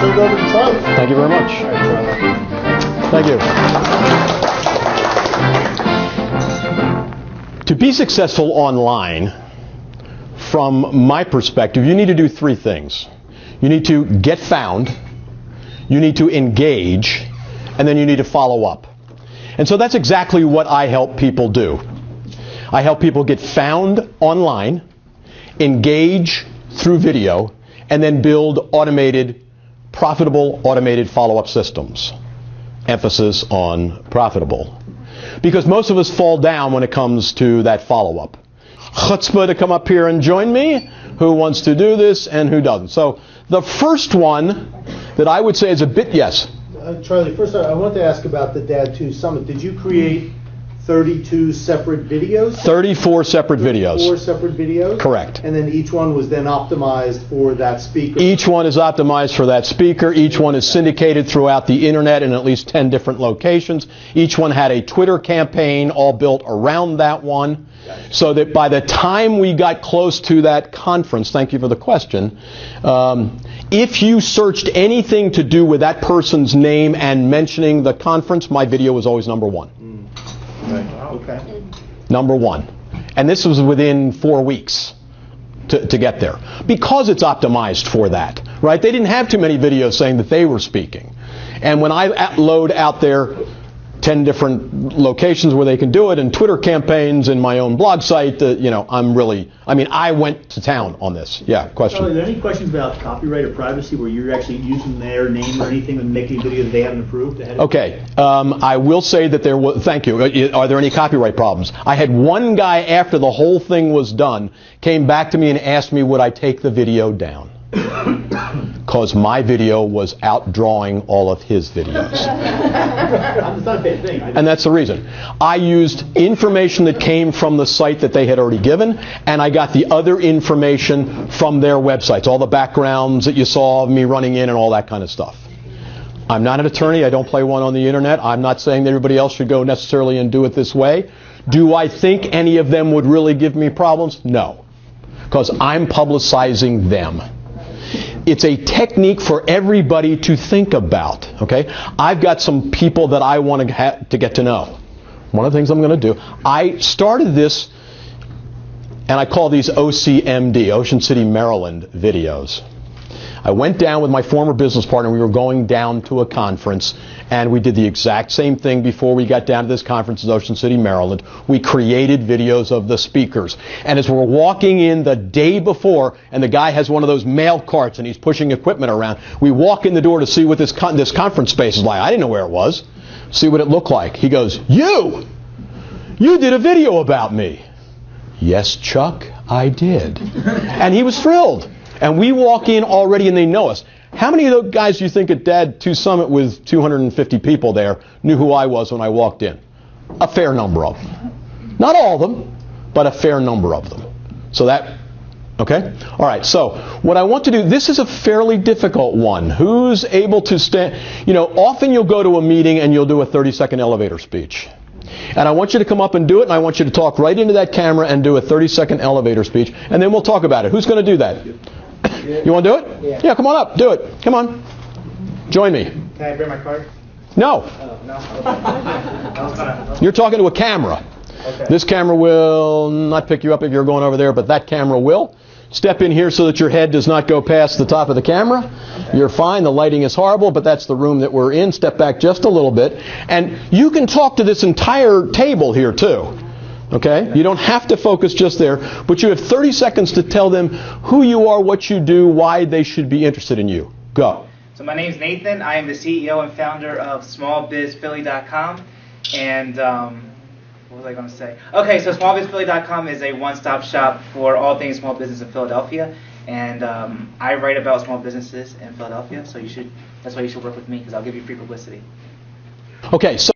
turn it over to Charlie. Thank you very much. All right, Charlie. Thank you. To be successful online, from my perspective, you need to do three things. You need to get found, you need to engage, and then you need to follow up. And so that's exactly what I help people do. I help people get found online, engage through video, and then build profitable automated follow-up systems. Emphasis on profitable. Because most of us fall down when it comes to that follow-up. Chutzpah to come up here and join me. Who wants to do this and who doesn't? So the first one that I would say is a bit, yes? Charlie, first I want to ask about the Dad 2 Summit. Did you create 32 separate videos? 34 separate videos. 34 separate videos? Correct. And then each one was then optimized for that speaker? Each one is optimized for that speaker. Each one is syndicated throughout the internet in at least 10 different locations. Each one had a Twitter campaign all built around that one. So that by the time we got close to that conference, thank you for the question, if you searched anything to do with that person's name and mentioning the conference, my video was always number one. Okay. Number one. And this was within 4 weeks to get there. Because it's optimized for that, right? They didn't have too many videos saying that they were speaking. And when I load out there 10 different locations where they can do it, and Twitter campaigns and my own blog site, I went to town on this. Yeah, question. Charlie, are there any questions about copyright or privacy where you're actually using their name or anything and making a video that they haven't approved? Okay, I will say that there was, thank you, are there any copyright problems? I had one guy after the whole thing was done, came back to me and asked me would I take the video down. Because my video was outdrawing all of his videos. It's not a bad thing. And that's the reason. I used information that came from the site that they had already given, and I got the other information from their websites, all the backgrounds that you saw of me running in and all that kind of stuff. I'm not an attorney. I don't play one on the internet. I'm not saying that everybody else should go necessarily and do it this way. Do I think any of them would really give me problems? No. Because I'm publicizing them. It's a technique for everybody to think about, okay? I've got some people that I want to get to know. One of the things I'm going to do, I started this, and I call these OCMD, Ocean City, Maryland videos. I went down with my former business partner. We were going down to a conference, and we did the exact same thing before we got down to this conference in Ocean City, Maryland. We created videos of the speakers. And as we're walking in the day before, and the guy has one of those mail carts, and he's pushing equipment around, we walk in the door to see what this conference space is like. I didn't know where it was. See what it looked like. He goes, You did a video about me. Yes, Chuck, I did. And he was thrilled. And we walk in already and they know us. How many of those guys do you think at Dad 2 Summit with 250 people there knew who I was when I walked in? A fair number of them. Not all of them, but a fair number of them. So that, okay? All right, so what I want to do, this is a fairly difficult one. Who's able to stand? Often you'll go to a meeting and you'll do a 30-second elevator speech. And I want you to come up and do it, and I want you to talk right into that camera and do a 30-second elevator speech, and then we'll talk about it. Who's going to do that? You want to do it? Yeah, come on up. Do it. Come on. Join me. Can I bring my card? No. No? You're talking to a camera. Okay. This camera will not pick you up if you're going over there, but that camera will. Step in here so that your head does not go past the top of the camera. Okay. You're fine. The lighting is horrible, but that's the room that we're in. Step back just a little bit. And you can talk to this entire table here, too. Okay? You don't have to focus just there, but you have 30 seconds to tell them who you are, what you do, why they should be interested in you. Go. So my name's Nathan. I am the CEO and founder of smallbizphilly.com. And what was I going to say? Okay, so smallbizphilly.com is a one-stop shop for all things small business in Philadelphia. And I write about small businesses in Philadelphia, so that's why you should work with me, because I'll give you free publicity. Okay, so